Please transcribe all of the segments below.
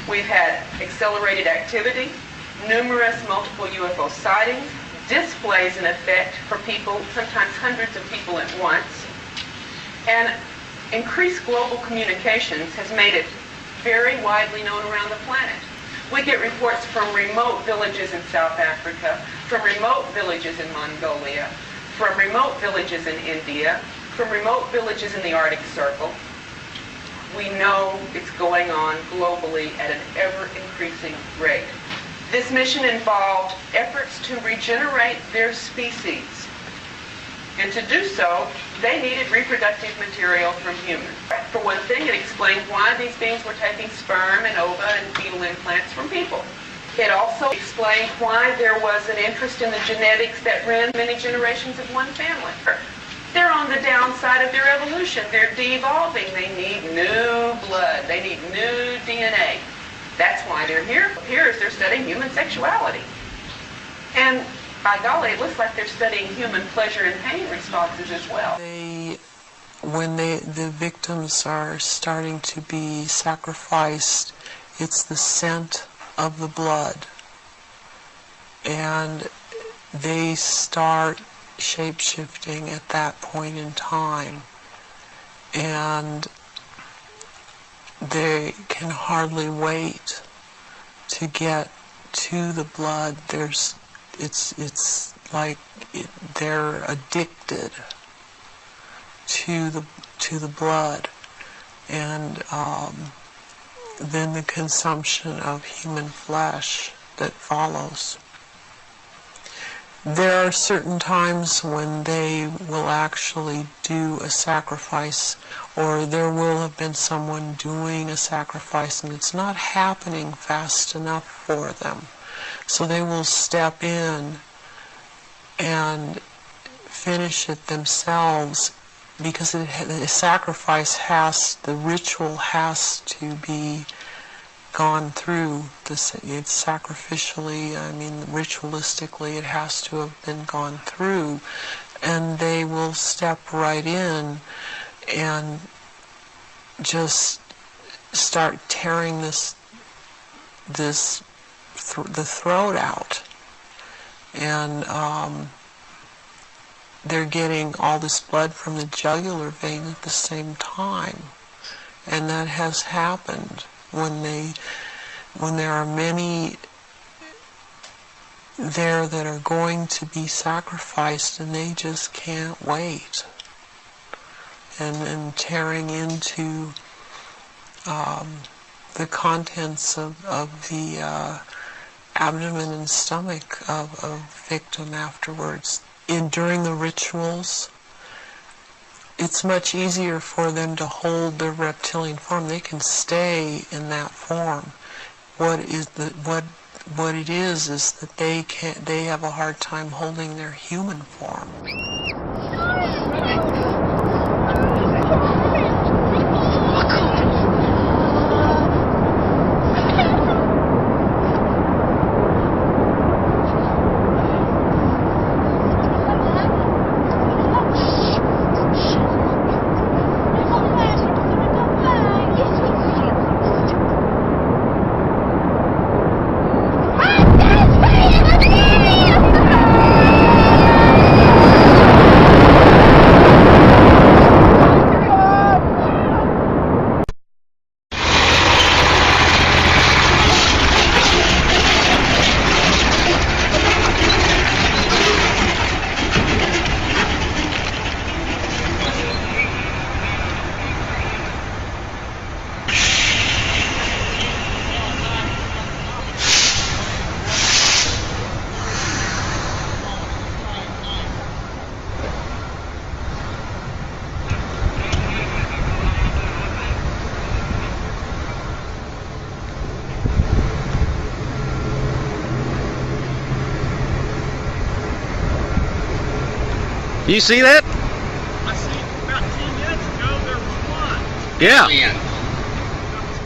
We've had accelerated activity, numerous multiple UFO sightings, displays in effect for people, sometimes hundreds of people at once, and increased global communications has made it very widely known around the planet. We get reports from remote villages in South Africa, from remote villages in Mongolia, from remote villages in India, from remote villages in the Arctic Circle. We know it's going on globally at an ever-increasing rate. This mission involved efforts to regenerate their species. And to do so, they needed reproductive material from humans. For one thing, it explained why these beings were taking sperm and ova and fetal implants from people. It also explained why there was an interest in the genetics that ran many generations of one family. They're on the downside of their evolution. They're de-evolving. They need new blood. They need new DNA. That's why they're here. Here is they're studying human sexuality. And by golly, it looks like they're studying human pleasure and pain responses as well. When the victims are starting to be sacrificed, it's the scent of the blood. And they start shape-shifting at that point in time. And they can hardly wait to get to the blood. It's like they're addicted to the blood, and then the consumption of human flesh that follows. There are certain times when they will actually do a sacrifice, or there will have been someone doing a sacrifice and it's not happening fast enough for them. So they will step in and finish it themselves, because the sacrifice the ritual has to be gone through. It's sacrificially, ritualistically, it has to have been gone through. And they will step right in and just start tearing the throat out. And they're getting all this blood from the jugular vein at the same time. And that has happened when there are many there that are going to be sacrificed and they just can't wait. And tearing into the contents of the abdomen and stomach of a victim afterwards. During the rituals, it's much easier for them to hold their reptilian form. They can stay in that form. What it is that they have a hard time holding their human form. You see that? I see about 10 minutes ago there was one. Yeah.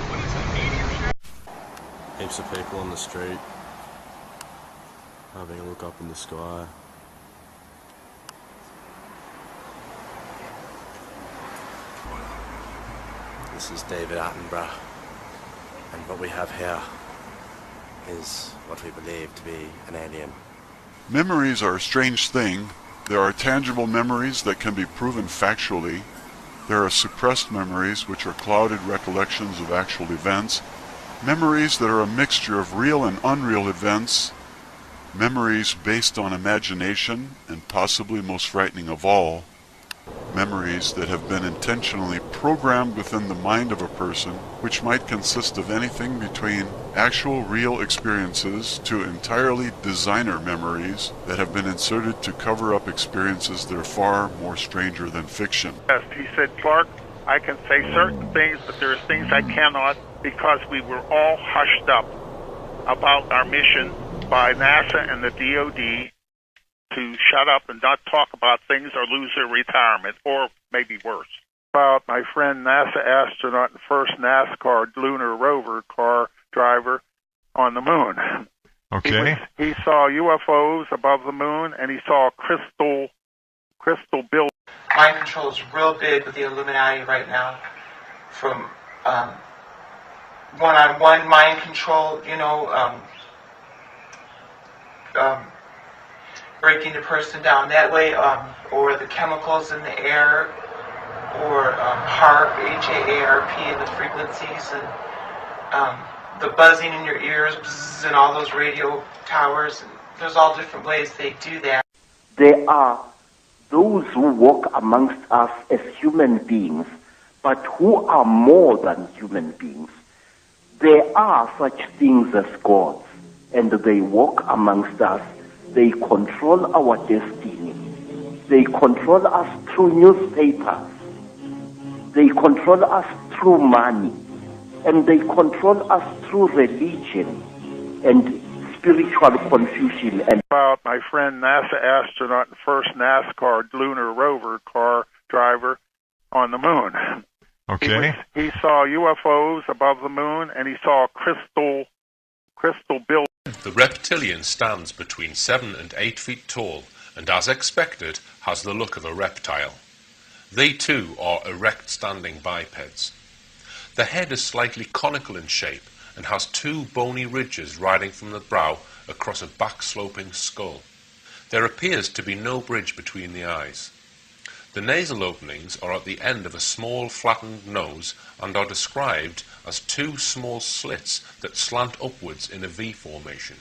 What is it, 80 or so? Heaps of people on the street having a look up in the sky. This is David Attenborough. And what we have here is what we believe to be an alien. Memories are a strange thing. There are tangible memories that can be proven factually. There are suppressed memories, which are clouded recollections of actual events. Memories that are a mixture of real and unreal events. Memories based on imagination, and possibly most frightening of all, memories that have been intentionally programmed within the mind of a person, which might consist of anything between actual real experiences to entirely designer memories that have been inserted to cover up experiences that are far more stranger than fiction. Yes, he said, Clark, I can say certain things, but there's things I cannot because we were all hushed up about our mission by NASA and the DOD to shut up and not talk about things or lose their retirement, or maybe worse. About my friend NASA astronaut and first NASCAR lunar rover car driver on the moon. Okay. He saw UFOs above the moon, and he saw crystal buildings. Mind control is real big with the Illuminati right now. From one-on-one mind control, breaking the person down that way, or the chemicals in the air, or HAARP, H-A-A-R-P, and the frequencies, and the buzzing in your ears, bzzz, and all those radio towers. And there's all different ways they do that. There are those who walk amongst us as human beings, but who are more than human beings. There are such things as gods, and they walk amongst us. They control our destiny. They control us through newspapers. They control us through money. And they control us through religion and spiritual confusion. And about my friend NASA astronaut and first NASCAR lunar rover car driver on the moon. Okay. He saw UFOs above the moon, and he saw crystal buildings. The reptilian stands between 7 and 8 feet tall, and as expected, has the look of a reptile. They too are erect standing bipeds. The head is slightly conical in shape and has 2 bony ridges riding from the brow across a back-sloping skull. There appears to be no bridge between the eyes. The nasal openings are at the end of a small flattened nose and are described as 2 small slits that slant upwards in a V formation.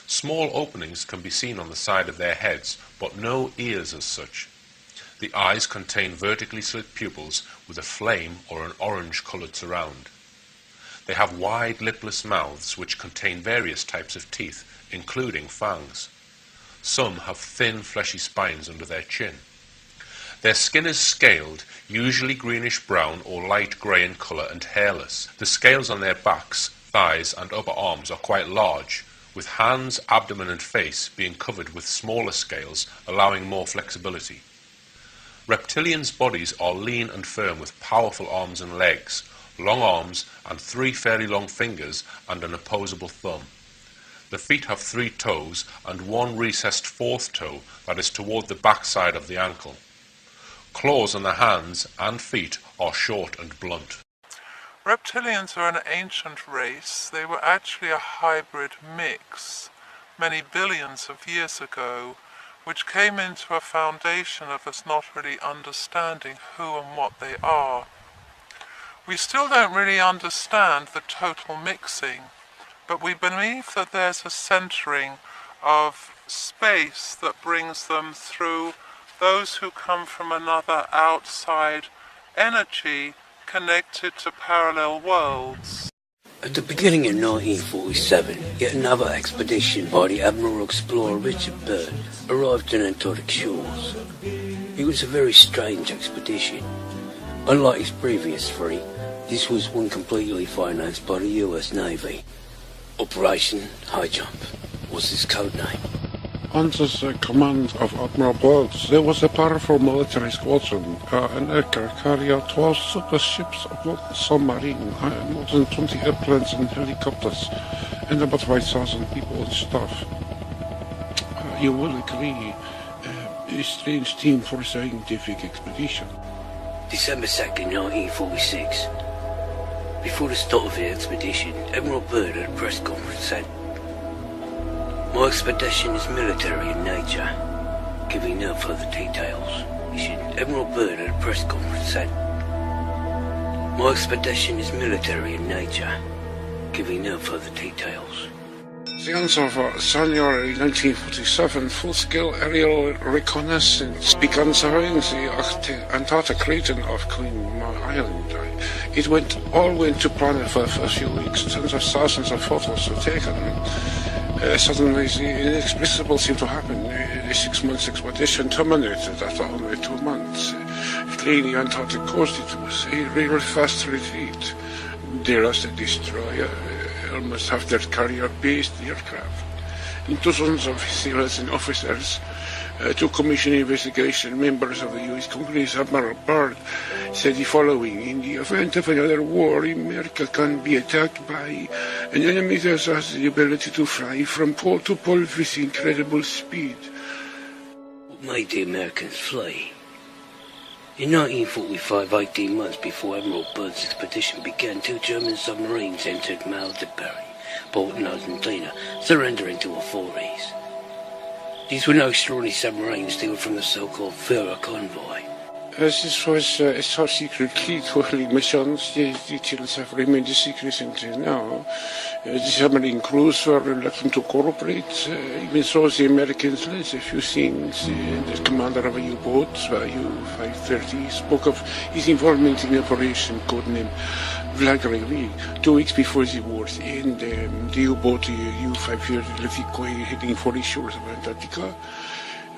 Small openings can be seen on the side of their heads, but no ears as such. The eyes contain vertically slit pupils with a flame or an orange-coloured surround. They have wide lipless mouths which contain various types of teeth, including fangs. Some have thin fleshy spines under their chin. Their skin is scaled, usually greenish-brown or light grey in colour, and hairless. The scales on their backs, thighs and upper arms are quite large, with hands, abdomen and face being covered with smaller scales, allowing more flexibility. Reptilians' bodies are lean and firm with powerful arms and legs, long arms and 3 fairly long fingers and an opposable thumb. The feet have 3 toes and 1 recessed 4th toe that is toward the backside of the ankle. Claws on the hands and feet are short and blunt. Reptilians are an ancient race. They were actually a hybrid mix many billions of years ago, which came into a foundation of us not really understanding who and what they are. We still don't really understand the total mixing, but we believe that there's a centering of space that brings them through those who come from another outside energy connected to parallel worlds. At the beginning of 1947, yet another expedition by the Admiral Explorer Richard Byrd arrived in Antarctic shores. It was a very strange expedition. Unlike his previous 3, this was one completely financed by the US Navy. Operation High Jump was his code name. Under the command of Admiral Byrd, there was a powerful military squadron, an aircraft carrier, 12 super ships, a modern submarine, more than 20 airplanes and helicopters, and about 5,000 people and staff. You will agree, a strange team for a scientific expedition. December 2nd, 1946. Before the start of the expedition, Admiral Byrd at a press conference said, "My expedition is military in nature," giving no further details. Admiral Byrd at a press conference said, "My expedition is military in nature," giving no further details. The answer for January 1947, full-scale aerial reconnaissance began surveying the Antarctic region of Queen Island. It all went to plan for a few weeks. Tens of thousands of photos were taken. Suddenly, the inexplicable seemed to happen. The 6-month expedition terminated after only 2 months. Fleeing the Antarctic coast, it was a real fast retreat. They lost a destroyer, almost half their carrier-based aircraft. In dozens of sailors and officers to commission investigation. Members of the U.S. Congress, Admiral Byrd, said the following: "In the event of another war, America can be attacked by an enemy that has the ability to fly from pole to pole with incredible speed." What made the Americans flee? In 1945, 18 months before Admiral Byrd's expedition began, 2 German submarines entered Maldiberry, port in Argentina, surrendering to authorities. These were no extraordinary submarines, they were from the so-called Vera convoy. This was a top-secret fleet hurling missions. The details have remained a secret until now. The submarine crews were reluctant to cooperate. Even so, the Americans learned a few things. The commander of a U-boat, U-530, spoke of his involvement in Operation codenamed Vladimir. 2 weeks before the war's end, the U-boat U-530 left the quay heading for the shores of Antarctica.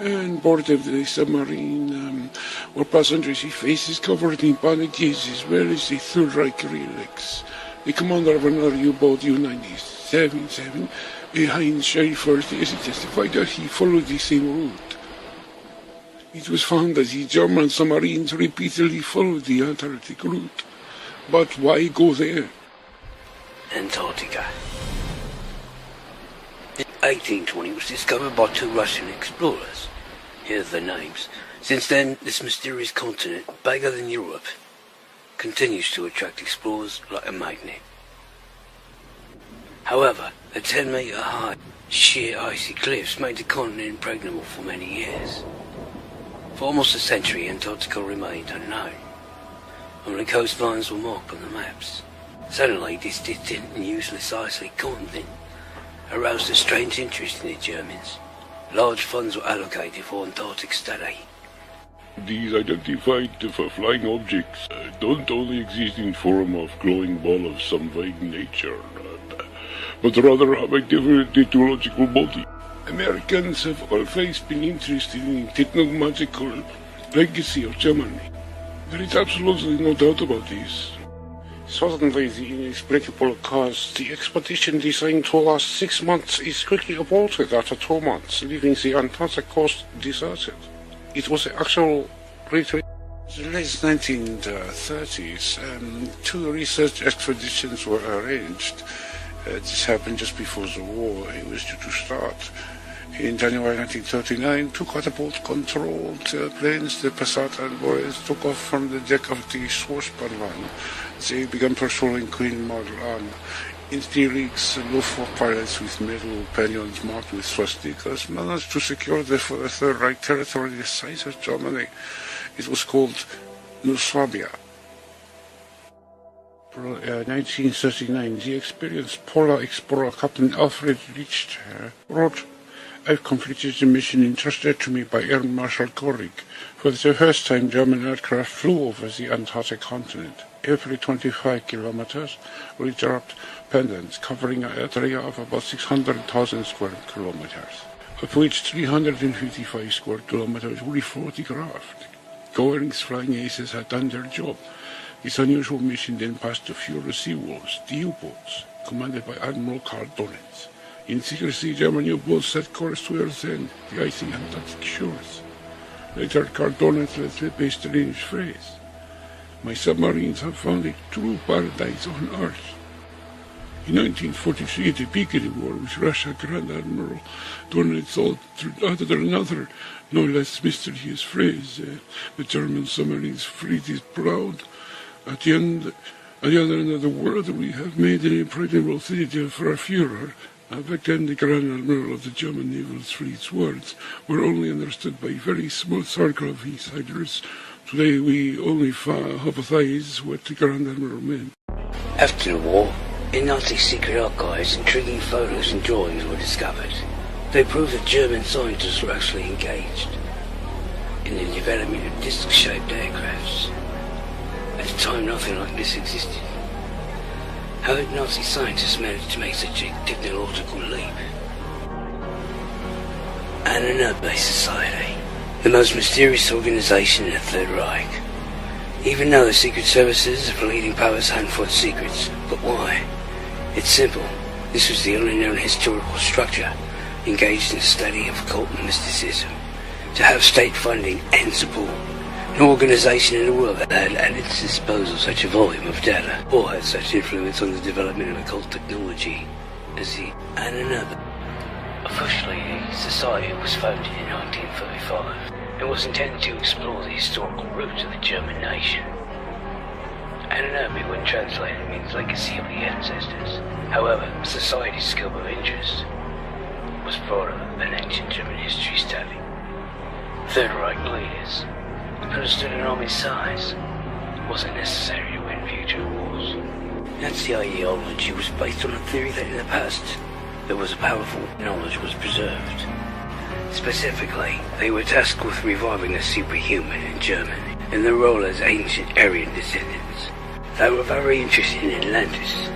And board of the submarine were passengers with faces covered in bandages, as well as the Third Reich relics. The commander of another U-boat, U-97, behind Sherry first, as he testified that he followed the same route. It was found that the German submarines repeatedly followed the Antarctic route. But why go there? Antarctica. In 1820 it was discovered by 2 Russian explorers. Here are the names. Since then, this mysterious continent, bigger than Europe, continues to attract explorers like a magnet. However, the 10-meter high, sheer icy cliffs made the continent impregnable for many years. For almost a century, Antarctica remained unknown. Only coastlines were marked on the maps. Suddenly, this distant and useless icy continent aroused a strange interest in the Germans. Large funds were allocated for Antarctic study. These identified flying objects don't only exist in form of glowing ball of some vague nature, but rather have a different etiological body. Americans have always been interested in the technological legacy of Germany. There is absolutely no doubt about this. Suddenly, the inexplicable occurs. The expedition designed to last 6 months is quickly aborted after 2 months, leaving the Antarctic coast deserted. It was an actual retreat. In the late 1930s, 2 research expeditions were arranged. This happened just before the war. It was due to start. In January 1939, 2 catapult-controlled planes, the Passat and Boris, took off from the deck of the Schwarzbahnbahn. They began patrolling Queen Maud. In 3 weeks, Luftwaffe pilots with metal pinions marked with swastikas managed to secure the Third Reich territory the size of Germany. It was called Yugoslavia. 1939, the experienced polar explorer Captain Alfred Richter wrote, "I've completed the mission entrusted to me by Air Marshal Göring. For the first time, German aircraft flew over the Antarctic continent. Every 25 kilometers, we dropped pendants covering an area of about 600,000 square kilometers, of which 355 square kilometers were photographed. Göring's flying aces had done their job. This unusual mission then passed the Führer Seawolves, the U-boats, commanded by Admiral Karl Donitz. In secrecy, German U-boats set course to Earth's end, the icy Antarctic shores. Later, Karl Donitz led the base strange phrase, 'My submarines have found a true paradise on Earth.' In 1943, at the peak of the war with Russia, Grand Admiral Donitz uttered another, no less mysterious phrase, 'The German submarines fleet is proud.' At the end, On the other end of the world, we have made an impregnable theater for our Führer. Back then, the Grand Admiral of the German naval fleet's words were only understood by a very small circle of insiders. Today, we only hypothesize what the Grand Admiral meant. After the war, in Nazi secret archives, intriguing photos and drawings were discovered. They proved that German scientists were actually engaged in the development of disc-shaped aircrafts. At the time, nothing like this existed. How did Nazi scientists manage to make such a technological leap? Anunnaki Society, the most mysterious organization in the Third Reich. Even now the secret services of the leading powers hunt for its secrets. But why? It's simple. This was the only known historical structure engaged in the study of occult mysticism. To have state funding and support, an organization in the world that had at its disposal such a volume of data, or had such influence on the development of occult technology as the Anunnaki. Officially, the society was founded in 1935 and was intended to explore the historical roots of the German nation. Anunnaki, when translated, means legacy of the ancestors. However, the society's scope of interest was broader than ancient German history study. Third Reich leaders understood an army's size wasn't necessary to win future wars. Nazi ideology was based on the theory that in the past there was a powerful knowledge was preserved. Specifically, they were tasked with reviving the superhuman in Germany in their role as ancient Aryan descendants. They were very interested in Atlantis.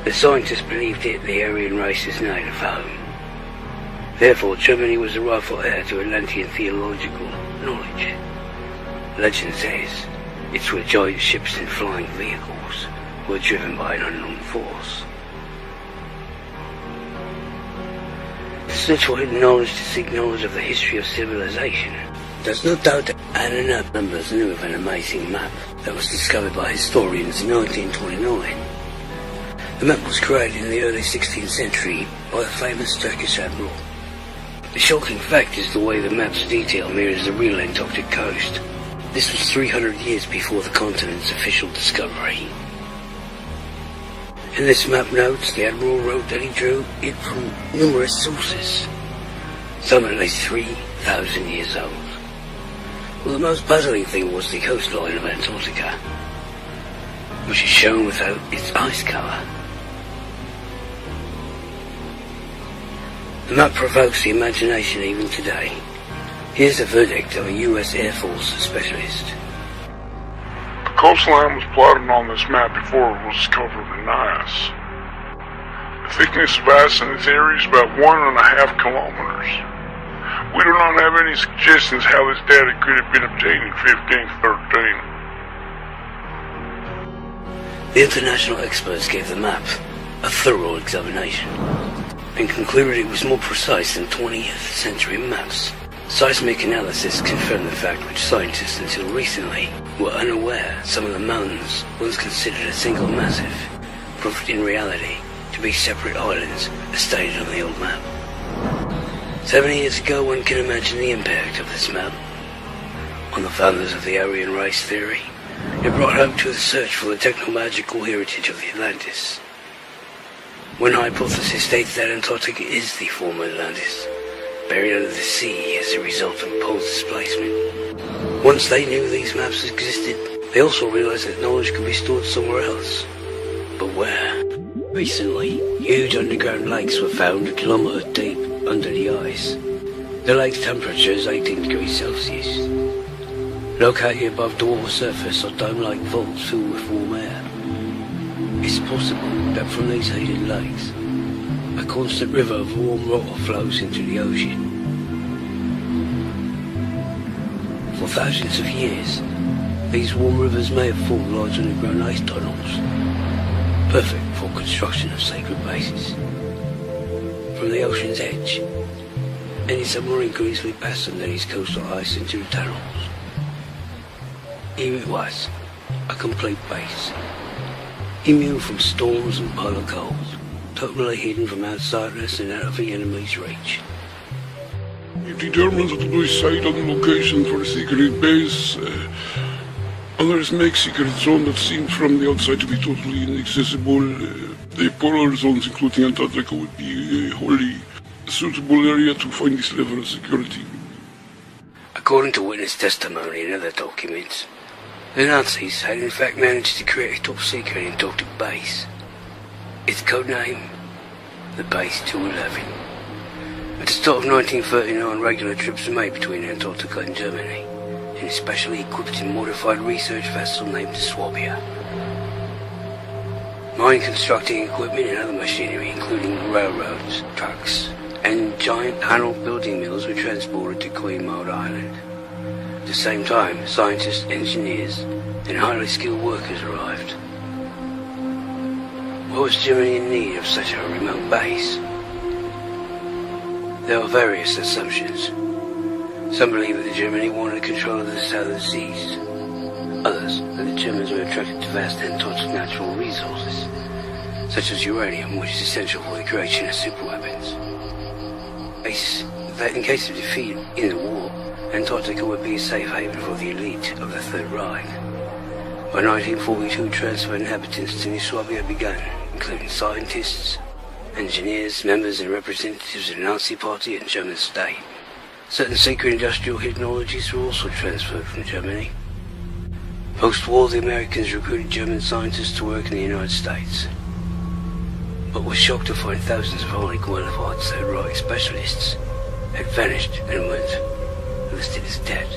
The scientists believed it the Aryan race's native home. Therefore, Germany was the rightful heir to Atlantean theological knowledge. Legend says it's where giant ships and flying vehicles were driven by an unknown force. The search for hidden knowledge to seek knowledge of the history of civilization. There's no doubt that Anunnaki members knew of an amazing map that was discovered by historians in 1929. The map was created in the early 16th century by the famous Turkish admiral. The shocking fact is the way the map's detail mirrors the real Antarctic coast. This was 300 years before the continent's official discovery. In this map notes, the admiral wrote that he drew it from numerous sources, some at least 3,000 years old. Well, the most puzzling thing was the coastline of Antarctica, which is shown without its ice cover. The map provokes the imagination even today. Here's the verdict of a U.S. Air Force specialist. The coastline was plotted on this map before it was covered in ice. The thickness of ice in this area is about 1.5 kilometers. We do not have any suggestions how this data could have been obtained in 1513. The international experts gave the map a thorough examination and concluded it was more precise than 20th century maps. Seismic analysis confirmed the fact which scientists until recently were unaware some of the mountains, once considered a single massif, proved in reality to be separate islands as stated on the old map. 70 years ago, one can imagine the impact of this map on the founders of the Aryan race theory. It brought hope to the search for the technological heritage of the Atlantis. One hypothesis states that Antarctica is the former Atlantis, buried under the sea as a result of polar displacement. Once they knew these maps existed, they also realized that knowledge could be stored somewhere else. But where? Recently, huge underground lakes were found a kilometer deep under the ice. The lake's temperature is 18 degrees Celsius. Located above the water surface are dome-like vaults filled with warm air. It's possible that from these heated lakes, a constant river of warm water flows into the ocean. For thousands of years, these warm rivers may have formed large underground ice tunnels, perfect for construction of sacred bases. From the ocean's edge, any submarine could easily pass under these coastal ice into the tunnels. Here it was, a complete base, immune from storms and polar cold, totally hidden from outsiders and out of the enemy's reach. We determined to decide on the location for a secret base. Others make secret zones that seem from the outside to be totally inaccessible. The polar zones, including Antarctica, would be a wholly suitable area to find this level of security. According to witness testimony and other documents, the Nazis had in fact managed to create a top-secret Antarctic base. Its code name, the Base 211. At the start of 1939, regular trips were made between Antarctica and Germany in a specially equipped and modified research vessel named Swabia. Mine constructing equipment and other machinery, including railroads, trucks, and giant panel building mills, were transported to Queen Maud Island. At the same time, scientists, engineers, and highly skilled workers arrived. Why was Germany in need of such a remote base? There are various assumptions. Some believe that Germany wanted control of the southern seas. Others, that the Germans were attracted to vast Antarctic natural resources, such as uranium, which is essential for the creation of superweapons. That in case of defeat in the war, Antarctica would be a safe haven for the elite of the Third Reich. By 1942, transfer of inhabitants to New Swabia began, including scientists, engineers, members and representatives of the Nazi Party and German state. Certain secret industrial technologies were also transferred from Germany. Post-war, the Americans recruited German scientists to work in the United States, but were shocked to find thousands of highly qualified Third Reich specialists had vanished and weren't listed as dead.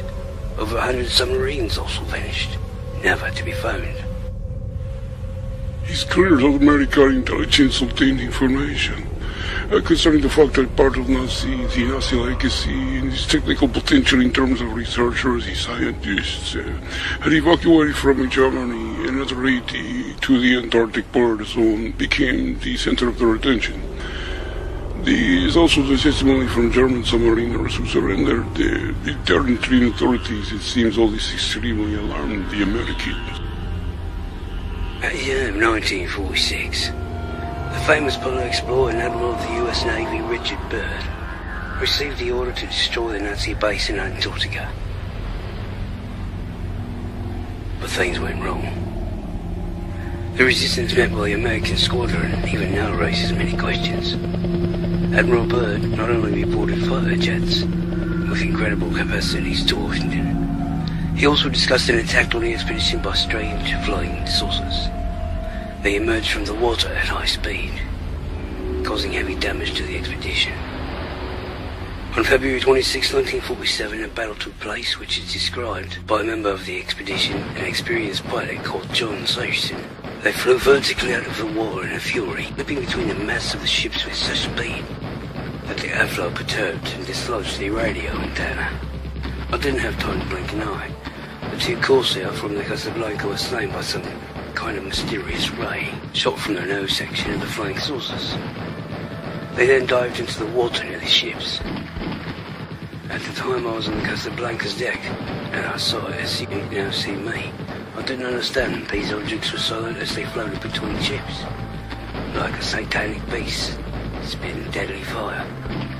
Over 100 submarines also vanished, never to be found. It's clear that American intelligence obtained information concerning the fact that part of the Nazi legacy and its technical potential in terms of researchers and scientists had evacuated from Germany and migrated to the Antarctic polar zone became the center of their attention. There is also the testimony from German submariners who surrendered. The Antarctic authorities, it seems, all this extremely alarmed the Americans. At the year of 1946, the famous polar explorer and admiral of the US Navy, Richard Byrd, received the order to destroy the Nazi base in Antarctica. But things went wrong. The resistance met by the American squadron even now raises many questions. Admiral Byrd not only reported fighter jets with incredible capacities to Washington, he also discussed an attack on the expedition by strange flying saucers. They emerged from the water at high speed, causing heavy damage to the expedition. On February 26, 1947, a battle took place which is described by a member of the expedition, an experienced pilot called John Sagerson. They flew vertically out of the water in a fury, leaping between the masts of the ships with such speed that the airflow perturbed and dislodged the radio antenna. I didn't have time to blink an eye. The two Corsair from the Casablanca were slain by some kind of mysterious ray shot from the nose section of the flying saucers. They then dived into the water near the ships. At the time I was on the Casablanca's deck, and I saw it as you now see me. I didn't understand these objects were silent as they floated between ships, like a satanic beast spitting deadly fire.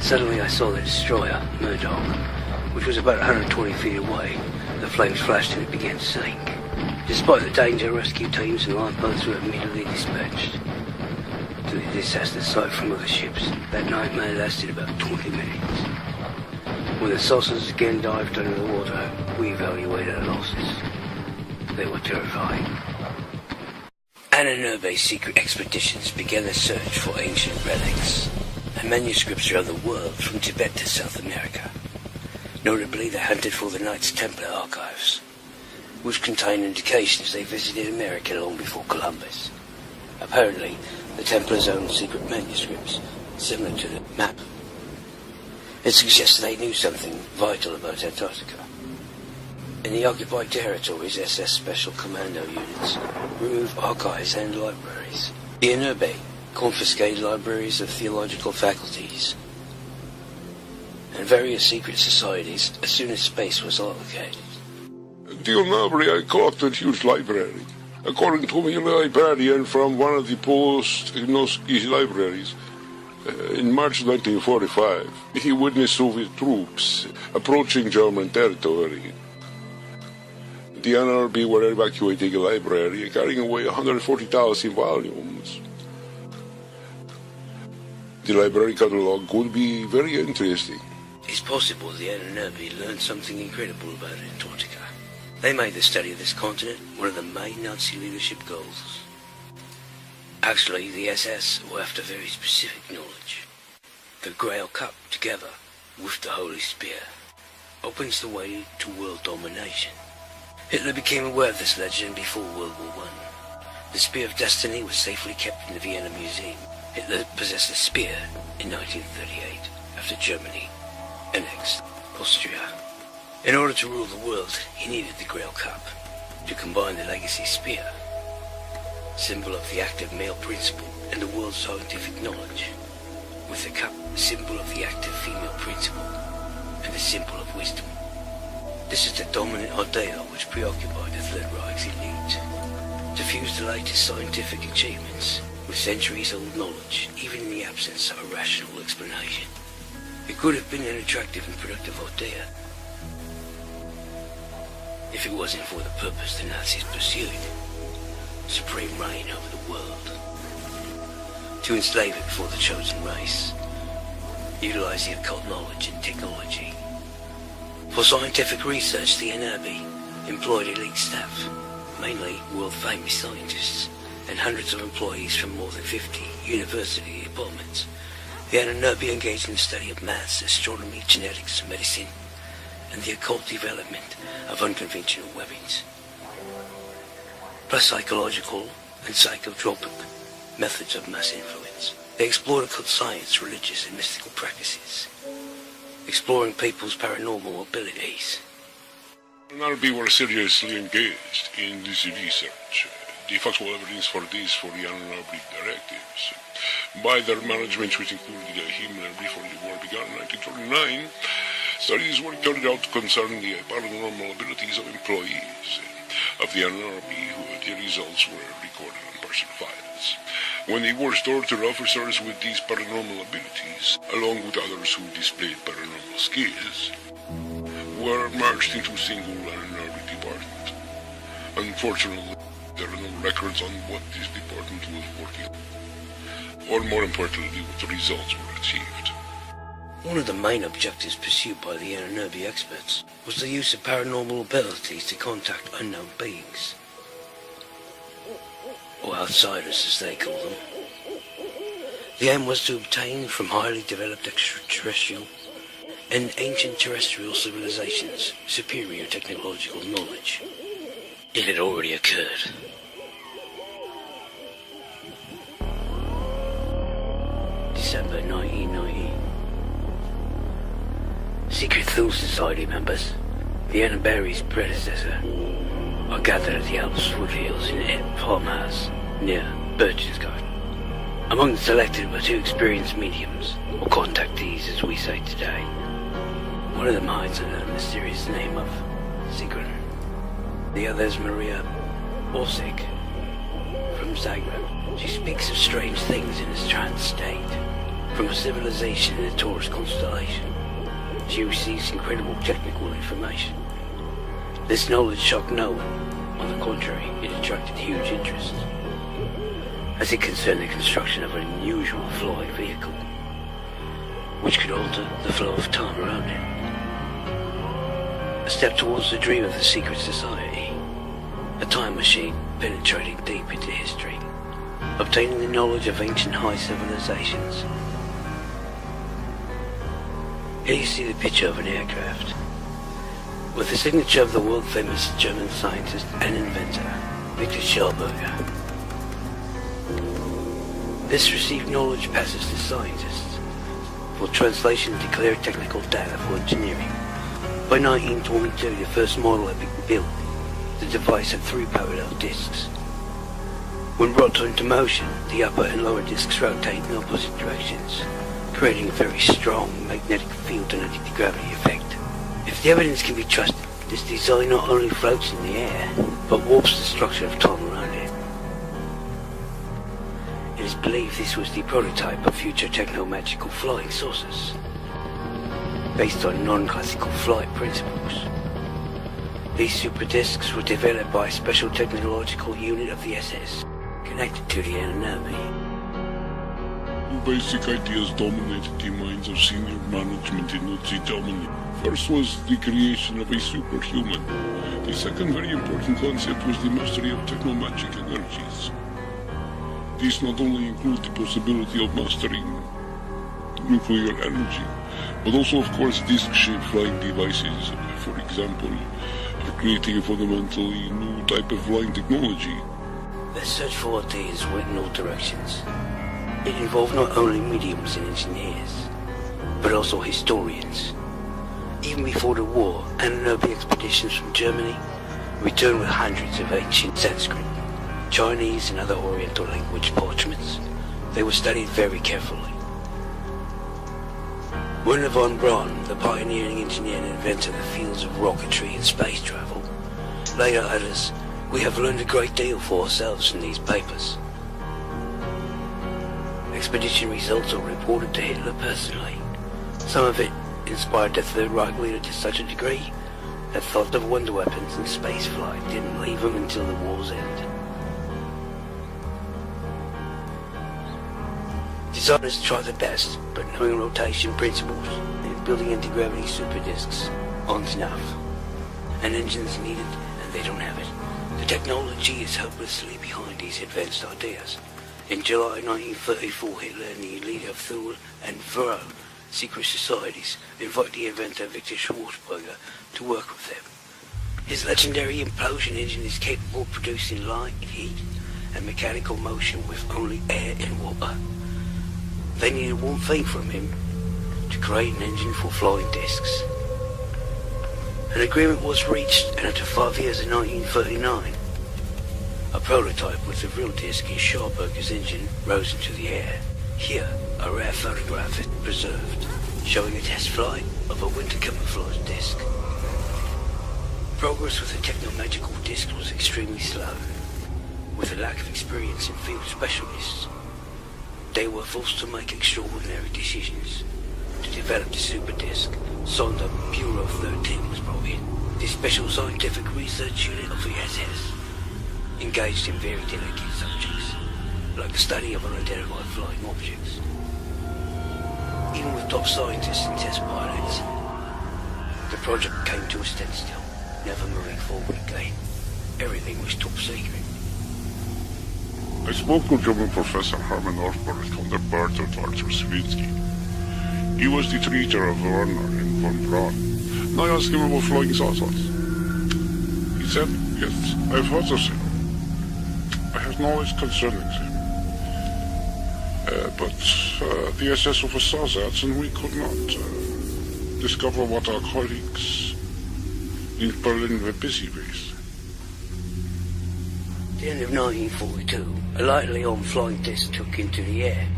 Suddenly I saw the destroyer, Murdoch, which was about 120 feet away. The flames flashed and it began to sink. Despite the danger, rescue teams and lifeboats were immediately dispatched to the disaster site from other ships. That nightmare lasted about 20 minutes. When the saucers again dived under the water, we evaluated our losses. They were terrifying. Ananobe's secret expeditions began a search for ancient relics and manuscripts around the world from Tibet to South America. Notably, they hunted for the Knights Templar archives, which contain indications they visited America long before Columbus. Apparently, the Templars owned secret manuscripts, similar to the map. It suggests they knew something vital about Antarctica. In the occupied territories, SS Special Commando units removed archives and libraries. The Anobe confiscated libraries of theological faculties and various secret societies as soon as space was allocated. The Anobe caught a huge library. According to a librarian from one of the post-Noski libraries, in March 1945, he witnessed Soviet troops approaching German territory. The the NRB were evacuating a library and carrying away 140,000 volumes. The library catalog would be very interesting. It's possible the NRB learned something incredible about Antarctica. They made the study of this continent one of the main Nazi leadership goals. Actually, the SS were after very specific knowledge. The Grail Cup, together with the Holy Spear, opens the way to world domination. Hitler became aware of this legend before World War I. The Spear of Destiny was safely kept in the Vienna Museum. Hitler possessed the spear in 1938 after Germany annexed Austria. In order to rule the world, he needed the Grail Cup to combine the legacy spear, symbol of the active male principle and the world's scientific knowledge, with the cup, symbol of the active female principle and the symbol of wisdom. This is the dominant idea which preoccupied the Third Reich's elite. To fuse the latest scientific achievements with centuries-old knowledge, even in the absence of a rational explanation. It could have been an attractive and productive idea if it wasn't for the purpose the Nazis pursued: supreme reign over the world. To enslave it for the chosen race, utilize the occult knowledge and technology. For scientific research, the NRB employed elite staff, mainly world-famous scientists, and hundreds of employees from more than 50 university departments. The NRB engaged in the study of maths, astronomy, genetics, medicine, and the occult development of unconventional weapons, plus psychological and psychotropic methods of mass influence. They explored occult science, religious and mystical practices, exploring people's paranormal abilities. The NRB were seriously engaged in this research. The factual evidence for this for the NRB directives by their management, which included Himmler before the war began in 1939, studies were carried out concerning the paranormal abilities of employees of the NRB, the results were recorded on person files. When they were tortured officers with these paranormal abilities, along with others who displayed paranormal skills, were merged into a single NRB department. Unfortunately, there are no records on what this department was working on, or more importantly, what the results were achieved. One of the main objectives pursued by the NRB experts was the use of paranormal abilities to contact unknown beings, or outsiders as they call them. The aim was to obtain from highly developed extraterrestrial and ancient terrestrial civilizations superior technological knowledge. It had already occurred. December 1990. Secret Thule Society members, the NRB's predecessor, are gathered at the Alps foothills in Ed Farmhouse near Berchtesgaden. Among the selected were two experienced mediums, or contactees as we say today. One of them hides under the mysterious name of Sigrun. The other is Maria Orsic from Zagreb. She speaks of strange things in a trance state, from a civilization in the Taurus constellation. She receives incredible technical information. This knowledge shocked no one. On the contrary, it attracted huge interest, as it concerned the construction of an unusual flying vehicle, which could alter the flow of time around it. A step towards the dream of the secret society, a time machine penetrating deep into history, obtaining the knowledge of ancient high civilizations. Here you see the picture of an aircraft, with the signature of the world-famous German scientist and inventor, Victor Schellberger. This received knowledge passes to scientists for translation to clear technical data for engineering. By 1922, the first model had been built. The device had 3 parallel discs. When brought into motion, the upper and lower discs rotate in opposite directions, creating a very strong magnetic field and anti-gravity effect. If the evidence can be trusted, this design not only floats in the air, but warps the structure of time around it. It is believed this was the prototype of future techno-magical flying saucers, based on non-classical flight principles. These super discs were developed by a special technological unit of the SS, connected to the Army. Basic ideas dominated the minds of senior management in Nazi Germany. First was the creation of a superhuman. The second very important concept was the mastery of technomagic energies. These not only include the possibility of mastering nuclear energy, but also of course disc-shaped flying devices, for example, creating a fundamentally new type of flying technology. The search for ideas went in all directions. It involved not only mediums and engineers, but also historians. Even before the war, Anunnaki expeditions from Germany returned with hundreds of ancient Sanskrit, Chinese and other Oriental language parchments. They were studied very carefully. Werner von Braun, the pioneering engineer and inventor of the fields of rocketry and space travel, later utters, "We have learned a great deal for ourselves from these papers." Expedition results are reported to Hitler personally. Some of it inspired the Third Reich leader to such a degree that thought of wonder weapons and spaceflight didn't leave him until the war's end. Designers try their best, but knowing rotation principles and building anti-gravity super discs aren't enough. An engine's needed and they don't have it. The technology is hopelessly behind these advanced ideas. In July 1934, Hitler and the leader of Thule and Furrow secret societies invite the inventor Victor Schwarzberger to work with them. His legendary implosion engine is capable of producing light, heat, and mechanical motion with only air and water. They needed one thing from him, to create an engine for flying discs. An agreement was reached, and after 5 years in 1939, a prototype with the real disc in Schwarzberger's engine rose into the air. Here, a rare photograph is preserved, showing a test flight of a winter camouflage disc. Progress with the techno-magical disc was extremely slow. With a lack of experience in field specialists, they were forced to make extraordinary decisions. To develop the super disc, Sonda Bureau 13 was brought in. This special scientific research unit of the SS engaged in very delicate subjects, like the study of unidentified flying objects. Even with top scientists and test pilots, the project came to a standstill, never moving forward again. Everything was top secret. I spoke to German professor Hermann Orfberg under Bertolt Arthur Swinsky. He was the treater of Werner and von Braun. And I asked him about flying saucers. He said, yes, I've heard of them. I have knowledge concerning them. But the SS oversaw that, and we could not discover what our colleagues in Berlin were busy with. At the end of 1942, a lightly armed flying disc took into the air,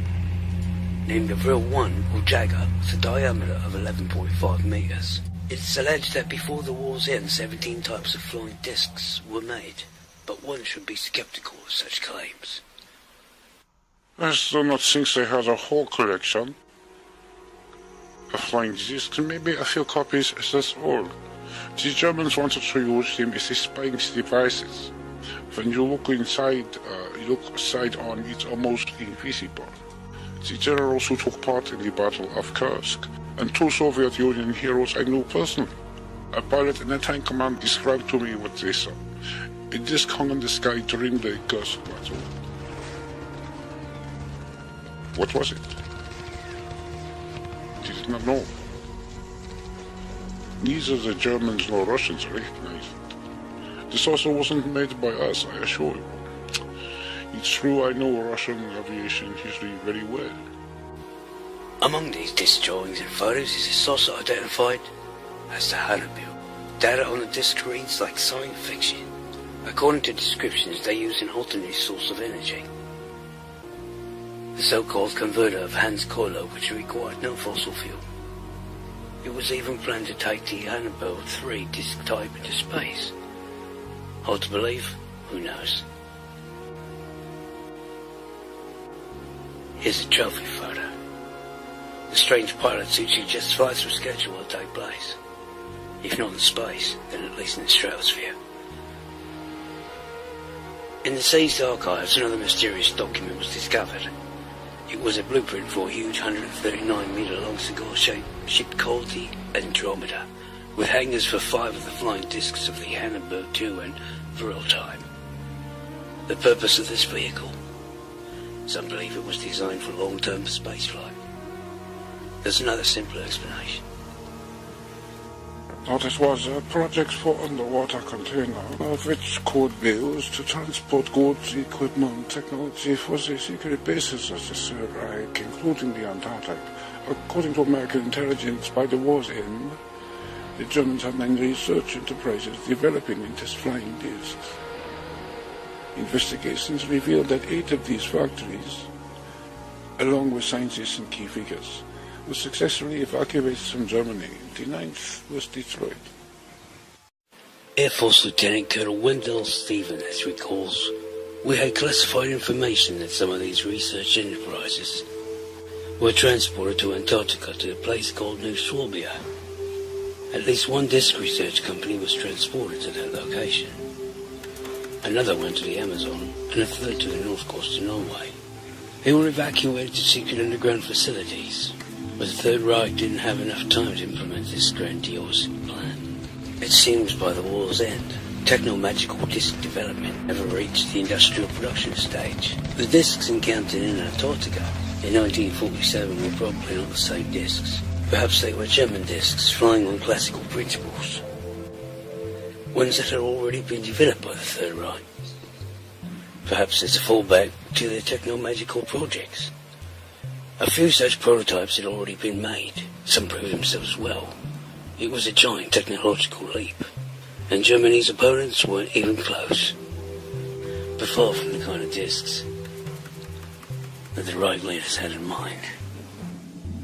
named the Vril 1 or Jagger, with a diameter of 11.5 meters. It's alleged that before the war's end, 17 types of flying discs were made, but one should be skeptical of such claims. I do not think they had a whole collection of flying discs, maybe a few copies as that's all. The Germans wanted to use them as spying devices. When you look inside, side on, it's almost invisible. The generals who took part in the Battle of Kursk, and 2 Soviet Union heroes I knew personally. A pilot in a tank command described to me what they saw. A disc hung in the sky during the Kursk battle. What was it? They did not know. Neither the Germans nor Russians recognized it. This also wasn't made by us, I assure you. It's true I know Russian aviation history very well. Among these disc drawings and photos is a saucer identified as the Hannibal. Data on the disc reads like science fiction. According to descriptions, they use an alternate source of energy. The so-called converter of Hans Kohler, which required no fossil fuel. It was even planned to take the Hannibal 3 disc type into space. Hard to believe? Who knows? Here's a trophy photo. The strange pilot suit suggests flights were scheduled to take place. If not in space, then at least in the stratosphere. In the seized archives, another mysterious document was discovered. It was a blueprint for a huge 139-metre-long cigar-shaped ship called the Andromeda, with hangars for 5 of the flying discs of the Hindenburg II and veracity. The purpose of this vehicle? Some believe it was designed for long-term spaceflight. There's another simpler explanation. Now, this was a project for underwater container, which could be used to transport goods, equipment, technology for the secret bases of the Third Reich, including the Antarctic. According to American intelligence, by the war's end, the Germans had 9 research enterprises developing these flying discs. Investigations revealed that 8 of these factories, along with scientists and key figures, was successfully evacuated from Germany. The 9th was destroyed. Air Force Lieutenant Colonel Wendell Stevens recalls, "We had classified information that some of these research enterprises were transported to Antarctica to a place called New Swabia. At least one disc research company was transported to that location. Another went to the Amazon, and a third to the north coast of Norway. They were evacuated to secret underground facilities, but the Third Reich didn't have enough time to implement this grandiose plan. It seems by the war's end, techno-magical disc development never reached the industrial production stage. The discs encountered in Antarctica in 1947 were probably not the same discs. Perhaps they were German discs flying on classical principles, ones that had already been developed by the Third Reich. Perhaps it's a fallback to their techno-magical projects. A few such prototypes had already been made. Some proved themselves well. It was a giant technological leap, and Germany's opponents weren't even close. But far from the kind of discs that the Reich leaders had in mind.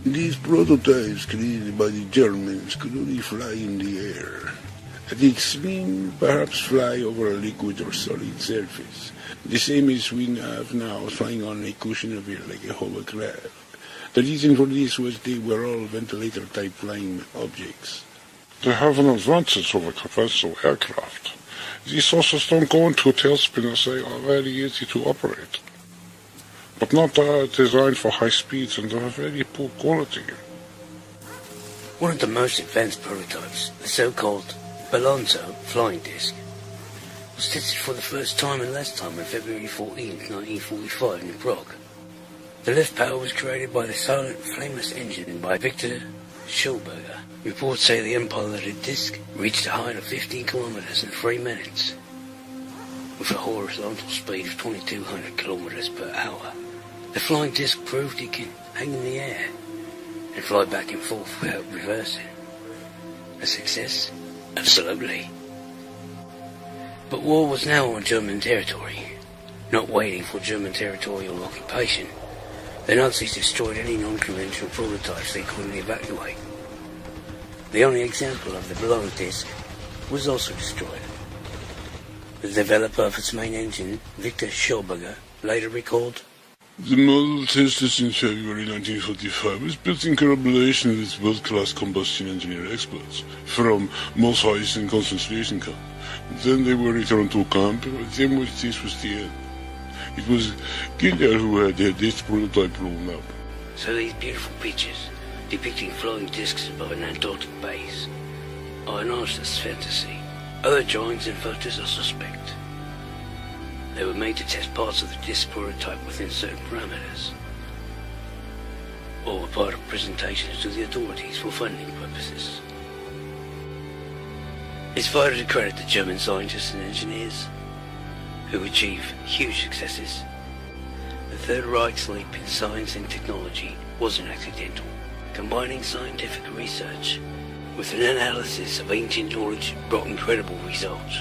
These prototypes created by the Germans could only fly in the air. At the extreme, perhaps fly over a liquid or solid surface. The same as we have now, flying on a cushion of air like a hovercraft. The reason for this was they were all ventilator-type flying objects. They have an advantage over conventional aircraft. These saucers don't go into a tailspin as they are very easy to operate. But not designed for high speeds and are very poor quality. One of the most advanced prototypes, the so-called Balonzo flying disc, was tested for the first time and last time on February 14, 1945 in Prague. The lift power was created by the silent, flameless engine by Victor Schulberger. Reports say the unpiloted disc reached a height of 15 kilometers in 3 minutes, with a horizontal speed of 2,200 kilometers per hour. The flying disc proved it could hang in the air and fly back and forth without reversing. A success? Absolutely. But war was now on German territory, not waiting for German territorial occupation. The Nazis destroyed any non-conventional prototypes they couldn't evacuate. The only example of the Ballon disc was also destroyed. The developer of its main engine, Victor Schulberger, later recalled, "The model tested in February 1945 was built in collaboration with world-class combustion engineer experts from Mosheim and concentration camp. Then they were returned to camp, and then this was the end. It was Hitler who had this prototype blown up." So these beautiful pictures, depicting flying discs above an Antarctic base, are an artist's fantasy. Other drawings and photos are suspect. They were made to test parts of the disc prototype within certain parameters, or were part of presentations to the authorities for funding purposes. It's vital to credit the German scientists and engineers who achieve huge successes. The Third Reich's leap in science and technology wasn't accidental. Combining scientific research with an analysis of ancient knowledge brought incredible results.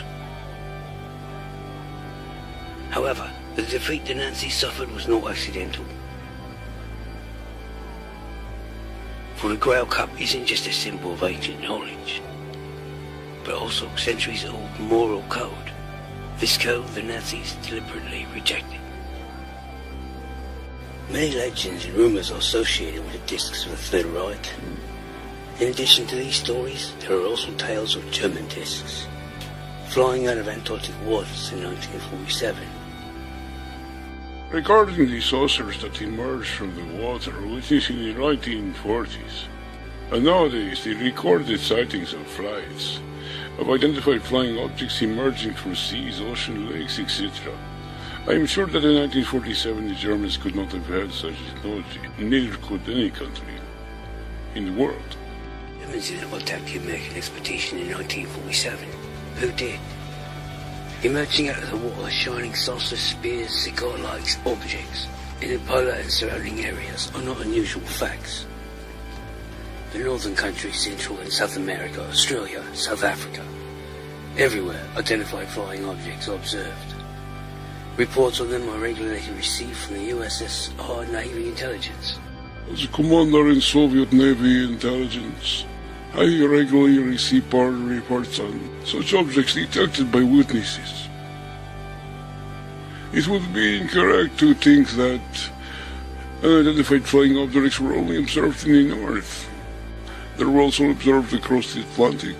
However, the defeat the Nazis suffered was not accidental. For the Grail Cup isn't just a symbol of ancient knowledge, but also centuries-old moral code. This code the Nazis deliberately rejected. Many legends and rumors are associated with the discs of the Third Reich. In addition to these stories, there are also tales of German discs flying out of Antarctic waters in 1947. Regarding the saucers that emerged from the water, which is in the 1940s, and nowadays the recorded sightings of flights have identified flying objects emerging from seas, ocean, lakes, etc. I am sure that in 1947 the Germans could not have had such technology, neither could any country in the world. Germans did not attack the American expedition in 1947. Who did? Emerging out of the water, shining saucers, spears, cigar-like objects in the polar and surrounding areas are not unusual facts. The northern countries, Central and South America, Australia, South Africa, everywhere identified flying objects are observed. Reports on them are regularly received from the USSR Navy intelligence. As a commander in Soviet Navy intelligence, I regularly receive reports on such objects detected by witnesses. It would be incorrect to think that unidentified flying objects were only observed in the north. They were also observed across the Atlantic,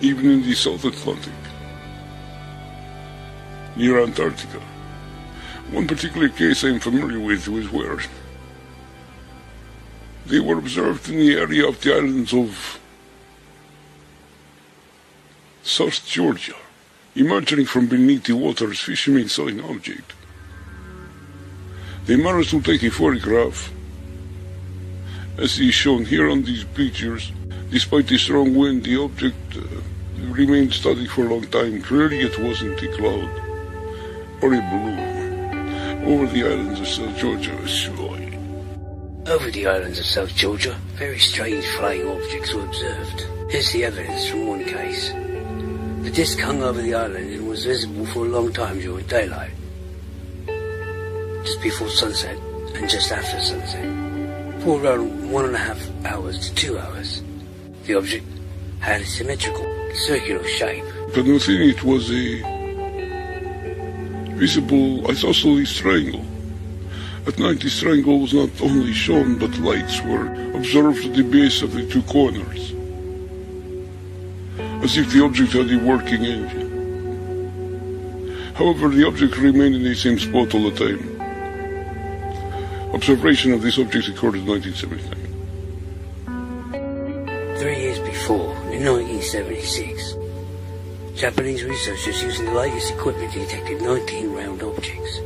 even in the South Atlantic, near Antarctica. One particular case I am familiar with was where they were observed in the area of the islands of South Georgia. Emerging from beneath the waters, fishermen saw an object. They managed to take a photograph, as is shown here on these pictures. Despite the strong wind, the object remained static for a long time. Clearly it wasn't a cloud or a balloon over the islands of South Georgia. Over the islands of South Georgia, very strange flying objects were observed. Here's the evidence from one case. The disc hung over the island and was visible for a long time during daylight, just before sunset and just after sunset, for around 1.5 hours to 2 hours. The object had a symmetrical, circular shape. But within it was a visible isosceles triangle. At night this triangle was not only shown, but lights were observed at the base of the two corners, as if the object had a working engine. However, the object remained in the same spot all the time. Observation of this object occurred in 1979. 3 years before, in 1976, Japanese researchers using the latest equipment detected 19 round objects,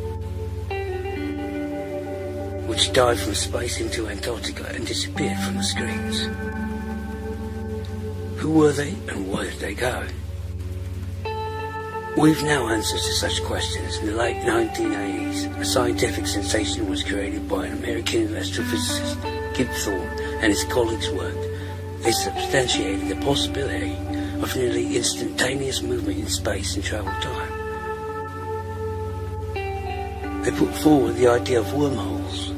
which dived from space into Antarctica and disappeared from the screens. Who were they and where did they go? We've now answers to such questions. In the late 1980s, a scientific sensation was created by an American astrophysicist, Kip Thorne, and his colleagues' work. They substantiated the possibility of nearly instantaneous movement in space and travel time. They put forward the idea of wormholes.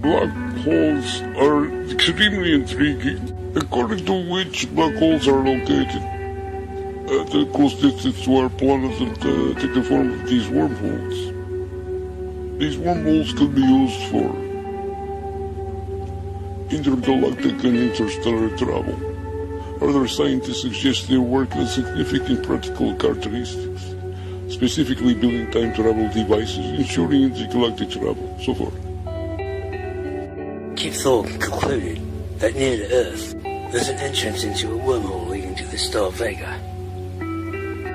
Black holes are extremely intriguing, according to which black holes are located at a close distance to our planet and take the form of these wormholes. These wormholes can be used for intergalactic and interstellar travel. Other scientists suggest their work has significant practical characteristics, specifically building time travel devices, ensuring intergalactic travel, so forth. Kip Thorne concluded that near the Earth, there's an entrance into a wormhole leading to the star Vega.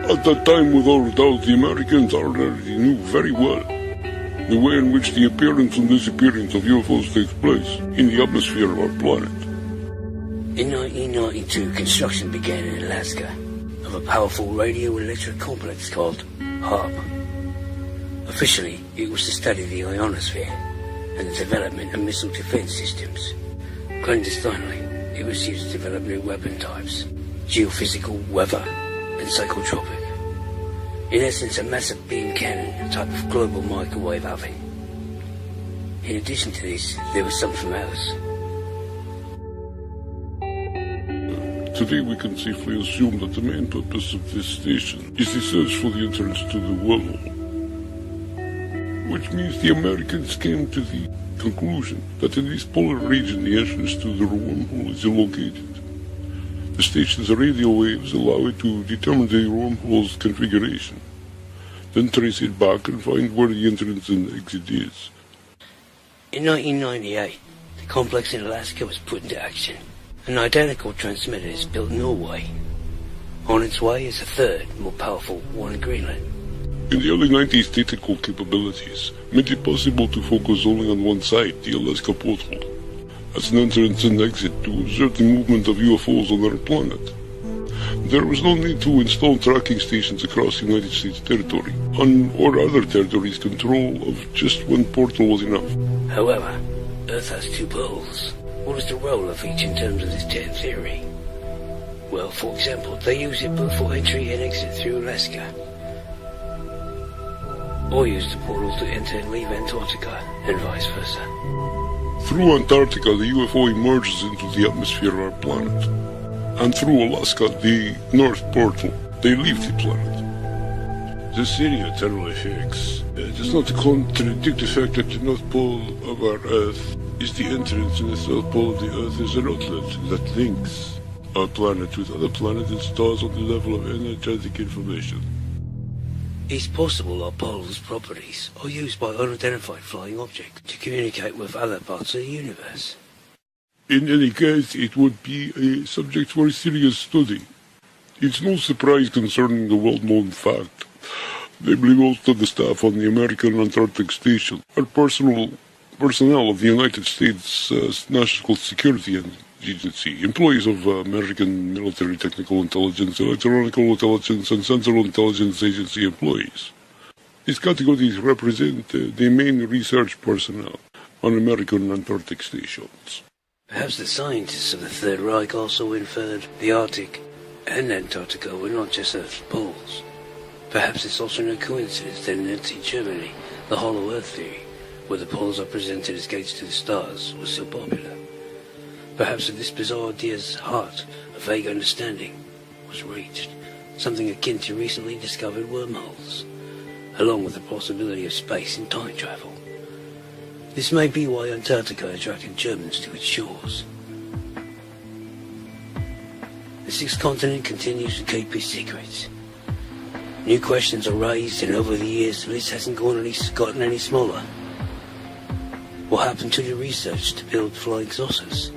At that time, without doubt, the Americans already knew very well the way in which the appearance and disappearance of UFOs takes place in the atmosphere of our planet. In 1992, construction began in Alaska of a powerful radio-electric complex called HARP. Officially, it was to study the ionosphere and the development of missile defense systems. Clandestinely, it was used to develop new weapon types, geophysical, weather, and psychotropic. In essence, a massive beam cannon, a type of global microwave oven. In addition to this, there was something else. Today we can safely assume that the main purpose of this station is the search for the entrance to the wormhole. which means the Americans came to the conclusion that in this polar region the entrance to the wormhole is located. The station's radio waves allow it to determine the wormhole's configuration, then trace it back and find where the entrance and exit is. In 1998, the complex in Alaska was put into action. An identical transmitter is built in Norway. On its way is a third, more powerful one in Greenland. In the early 90s, technical capabilities made it possible to focus only on one side, the Alaska porthole, as an entrance and exit to observe the movement of UFOs on our planet. There was no need to install tracking stations across United States territory. On or other territories, control of just one portal was enough. However, Earth has two poles. What is the role of each in terms of this theory? Well, for example, they use it both for entry and exit through Alaska, or use the portal to enter and leave Antarctica, and vice versa. Through Antarctica, the UFO emerges into the atmosphere of our planet, and through Alaska, the North Portal, they leave the planet. This theory of tunnel effects does not contradict the fact that the North Pole of our Earth is the entrance and the South Pole of the Earth is an outlet that links our planet with other planets and stars on the level of energetic information. It's possible our poles' properties are used by unidentified flying objects to communicate with other parts of the universe. In any case, it would be a subject for serious study. It's no surprise concerning the well-known fact. They believe most of the staff on the American Antarctic Station are personnel of the United States National Security Agency, employees of American Military Technical Intelligence, Electronic Intelligence, and Central Intelligence Agency employees. These categories represent the main research personnel on American Antarctic stations. Perhaps the scientists of the Third Reich also inferred the Arctic and Antarctica were not just Earth's poles. Perhaps it's also no coincidence that in Nazi Germany, the Hollow Earth theory, where the poles are presented as gates to the stars, was so popular. Perhaps at this bizarre idea's heart, a vague understanding was reached, something akin to recently discovered wormholes, along with the possibility of space and time travel. This may be why Antarctica attracted Germans to its shores. The sixth continent continues to keep its secrets. New questions are raised, and over the years the list hasn't gotten any smaller. What happened to the research to build flying saucers?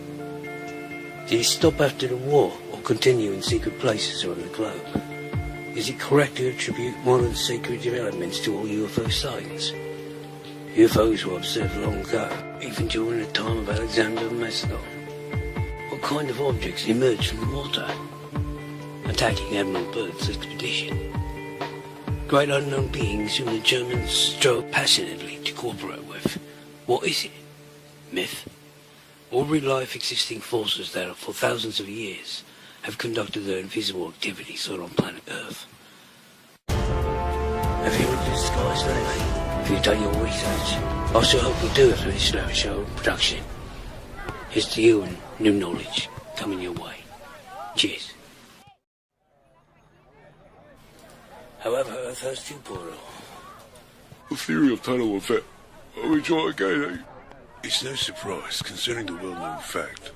Did it stop after the war, or continue in secret places around the globe? Is it correct to attribute one of the sacred developments to all UFO sightings? UFOs were observed long ago, even during the time of Alexander Macedon. What kind of objects emerged from the water? Attacking Admiral Byrd's expedition. Great unknown beings whom the Germans strove passionately to cooperate with. What is it? Myth? Or real-life existing forces that for thousands of years have conducted their invisible activities on planet Earth? Have you looked at the skies lately? Have you done your research? I sure hope you do after this show production. Here's to you and new knowledge coming your way. Cheers. However, Earth has two portals. The theory of tidal effect. Are we trying again, eh? It's no surprise, concerning the well-known fact.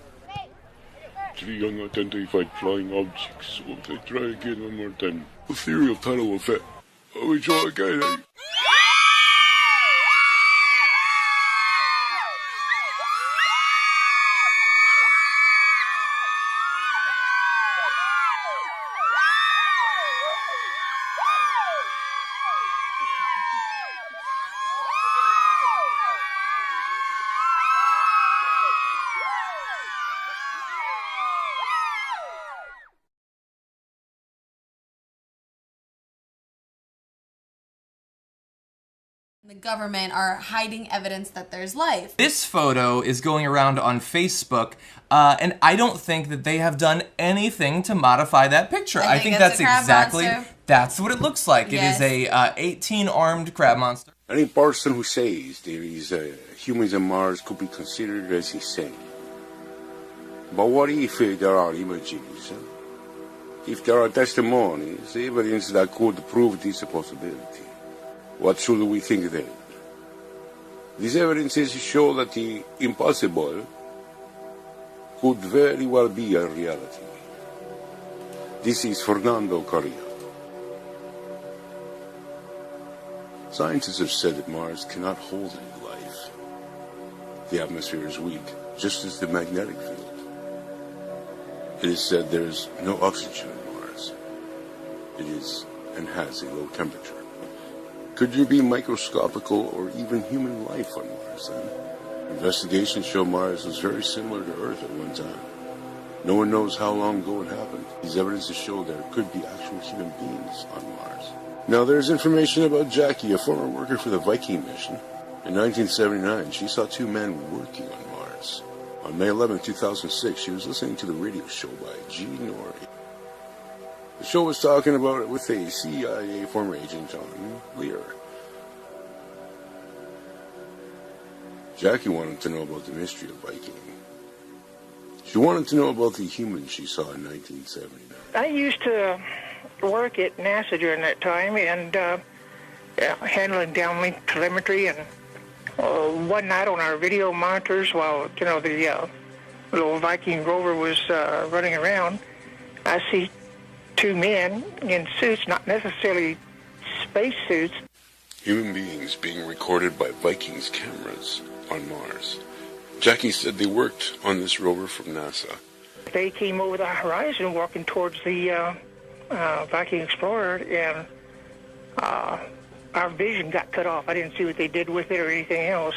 3 unidentified flying objects. Will they try again one more time? The theory of tidal effect. Are we trying again, eh? The government are hiding evidence that there's life. This photo is going around on Facebook, and I don't think that they have done anything to modify that picture. I think that's exactly, that's what it looks like. Yes. It is a 18-armed crab monster. Any person who says there is humans on Mars could be considered as insane. But what if there are images? If there are testimonies, evidence that could prove this a possibility? What should we think then? These evidences show that the impossible could very well be a reality. This is Fernando Correa. Scientists have said that Mars cannot hold any life. The atmosphere is weak, just as the magnetic field. It is said there is no oxygen on Mars. It is and has a low temperature. Could there be microscopical or even human life on Mars then? Investigations show Mars was very similar to Earth at one time. No one knows how long ago it happened. These evidences show there could be actual human beings on Mars. Now there's information about Jackie, a former worker for the Viking mission. In 1979, she saw two men working on Mars. On May 11, 2006, she was listening to the radio show by G. Norrie. The show was talking about it with a CIA former agent, John Lear. Jackie wanted to know about the mystery of Viking. She wanted to know about the humans she saw in 1979. I used to work at NASA during that time and handling downlink telemetry, and one night on our video monitors while, the little Viking rover was running around, I see two men in suits, not necessarily space suits. Human beings being recorded by Vikings cameras on Mars. Jackie said they worked on this rover from NASA. They came over the horizon walking towards the Viking Explorer, and our vision got cut off. I didn't see what they did with it or anything else.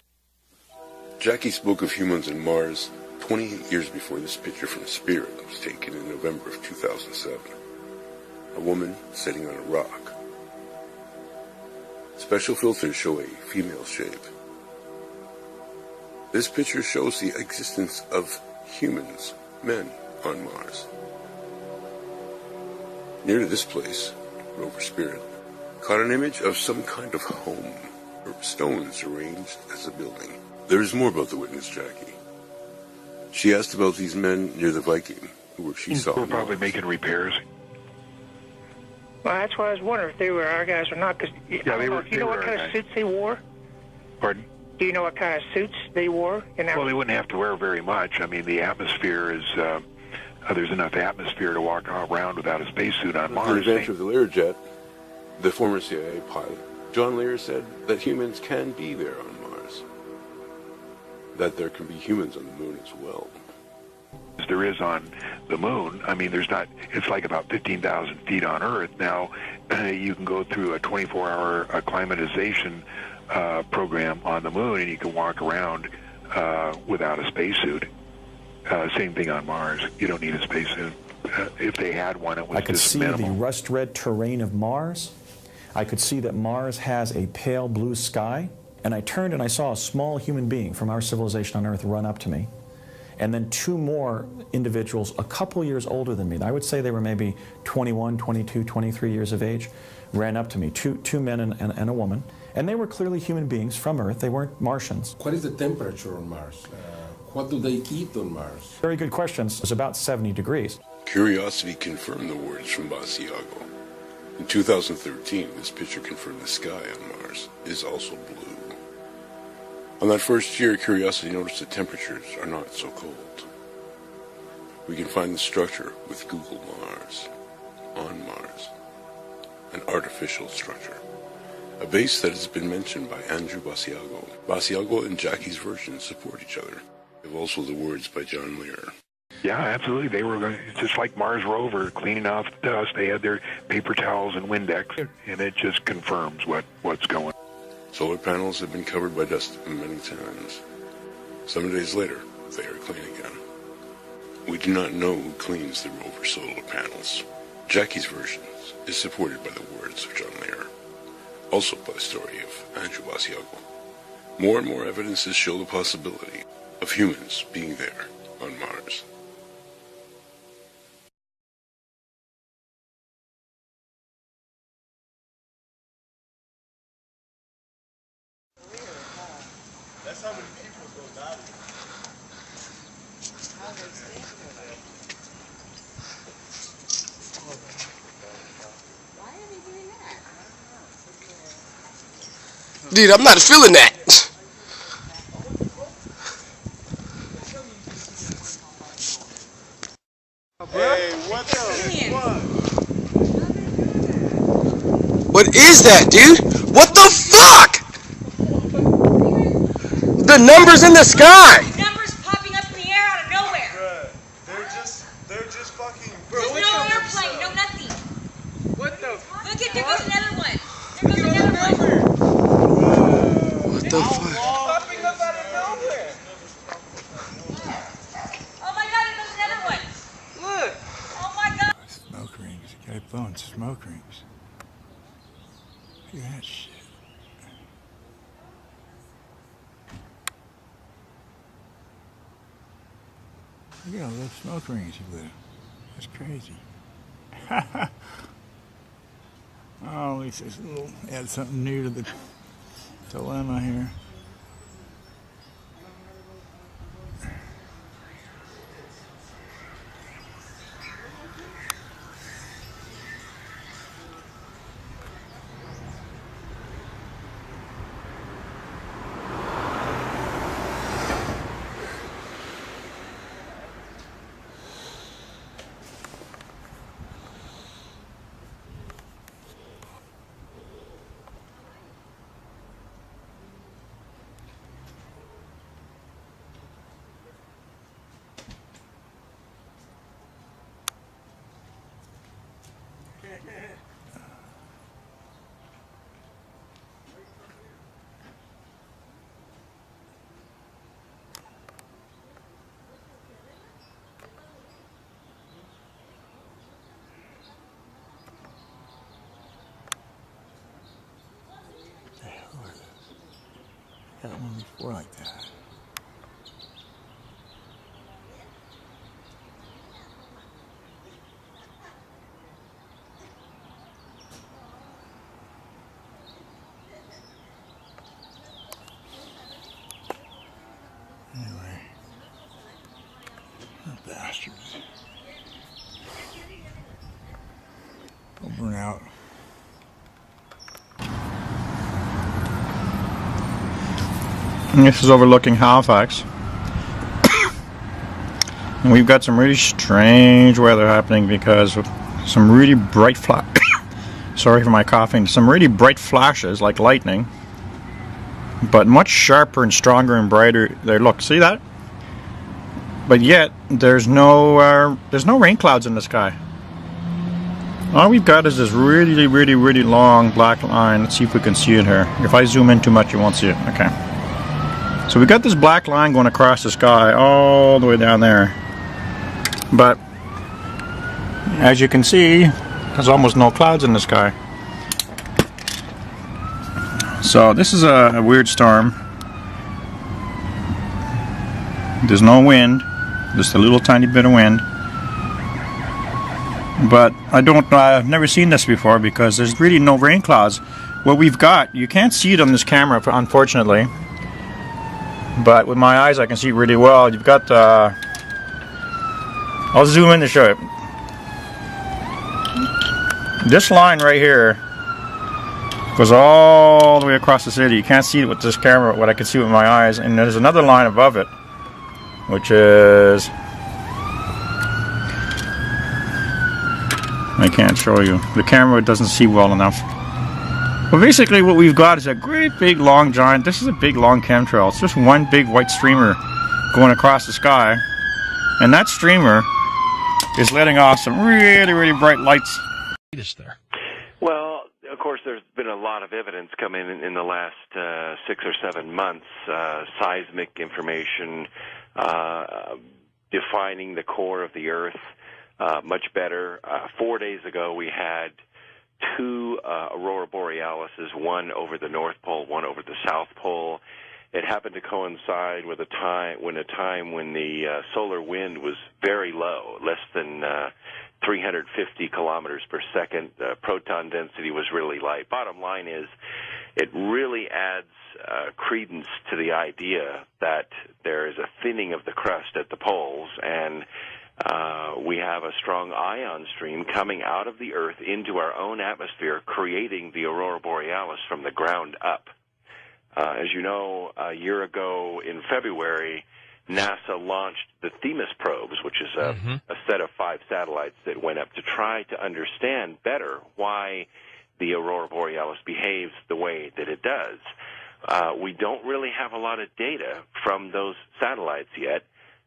Jackie spoke of humans on Mars 28 years before this picture from Spirit was taken in November of 2007. A woman sitting on a rock. Special filters show a female shape. This picture shows the existence of humans, men, on Mars. Near to this place, rover Spirit caught an image of some kind of home, or stones arranged as a building. There is more about the witness, Jackie. She asked about these men near the Viking, who she saw. We're probably making repairs. Well, that's why I was wondering if they were our guys or not, because they were. Do you know what kind of suits they wore? Pardon? Do you know what kind of suits they wore? Well, they wouldn't have to wear very much. I mean, the atmosphere is, there's enough atmosphere to walk around without a spacesuit on Mars. The inventor of the Learjet, the former CIA pilot, John Lear, said that humans can be there on Mars. That there can be humans on the moon as well. There is on the moon. I mean, there's not, it's like about 15,000 feet on Earth. Now, you can go through a 24-hour acclimatization program on the moon, and you can walk around without a spacesuit. Same thing on Mars. You don't need a spacesuit. If they had one, it was I could just see minimal. the rust-red terrain of Mars. I could see that Mars has a pale blue sky. And I turned and I saw a small human being from our civilization on Earth run up to me. And then two more individuals a couple years older than me, I would say they were maybe 21, 22, 23 years of age, ran up to me, two men and a woman. And they were clearly human beings from Earth. They weren't Martians. What is the temperature on Mars? What do they eat on Mars? Very good questions. It's about 70 degrees. Curiosity confirmed the words from Basiago. In 2013, this picture confirmed the sky on Mars is also blue. On that first year, Curiosity noticed that temperatures are not so cold. We can find the structure with Google Mars, on Mars, an artificial structure, a base that has been mentioned by Andrew Basiago. Basiago and Jackie's version support each other. We have also the words by John Lear. Yeah, absolutely. They were going, just like Mars rover, cleaning off the dust. They had their paper towels and Windex, and it just confirms what's going on. Solar panels have been covered by dust many times. 7 days later, they are clean again. We do not know who cleans the rover solar panels. Jackie's version is supported by the words of John Lear, also by the story of Andrew Basiago. More and more evidences show the possibility of humans being there on Mars. That's how many people go down. Why are they doing that? Dude, I'm not feeling that. What is that, dude? What the fuck? The numbers in the sky. Numbers popping up in the air out of nowhere. They're just fucking. There's no airplane, no nothing. What the? Look at, there goes another one. There goes another one. What the fuck? Popping up out of nowhere. Oh my God, there goes another one. Look. Oh my God. Smoke rings. You got blowing smoke rings. Look at that shit. Look at all those smoke rings you lit. That's crazy. Oh, at least there's a little, add something new to the dilemma here. I had one before like that. Anyway, the bastards. They'll burn out. This is overlooking Halifax. And we've got some really strange weather happening because of some really bright sorry for my coughing. Some really bright flashes like lightning, but much sharper and stronger and brighter there. Look, see that? But yet there's no rain clouds in the sky. All we've got is this really, really, really long black line. Let's see if we can see it here. If I zoom in too much, you won't see it. Okay. So we got this black line going across the sky all the way down there. But as you can see, there's almost no clouds in the sky. So this is a weird storm. There's no wind, just a little tiny bit of wind. But I've never seen this before because there's really no rain clouds. What we've got, you can't see it on this camera, unfortunately. But with my eyes I can see it really well. You've got I'll zoom in to show it. This line right here goes all the way across the city. You can't see it with this camera, what I can see with my eyes. And there's another line above it, which is, I can't show you. The camera doesn't see well enough. But basically what we've got is a great big long giant, this is a big long chemtrail. It's just one big white streamer going across the sky. And that streamer is letting off some really, really bright lights. There. Well, of course, there's been a lot of evidence come in the last 6 or 7 months, seismic information, defining the core of the Earth much better. 4 days ago, we had 2 aurora borealises, one over the North Pole, one over the South Pole. It happened to coincide with a time when the solar wind was very low, less than 350 kilometers per second. Proton density was really light. Bottom line is, it really adds credence to the idea that there is a thinning of the crust at the poles, and we have a strong ion stream coming out of the Earth into our own atmosphere, creating the aurora borealis from the ground up. As you know, a year ago in February, NASA launched the Themis probes, which is a set of 5 satellites that went up to try to understand better why the aurora borealis behaves the way that it does. We don't really have a lot of data from those satellites yet,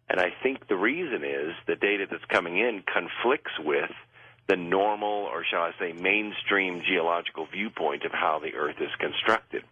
and I think the reason is the data that's coming in conflicts with the normal, or shall I say, mainstream geological viewpoint of how the Earth is constructed.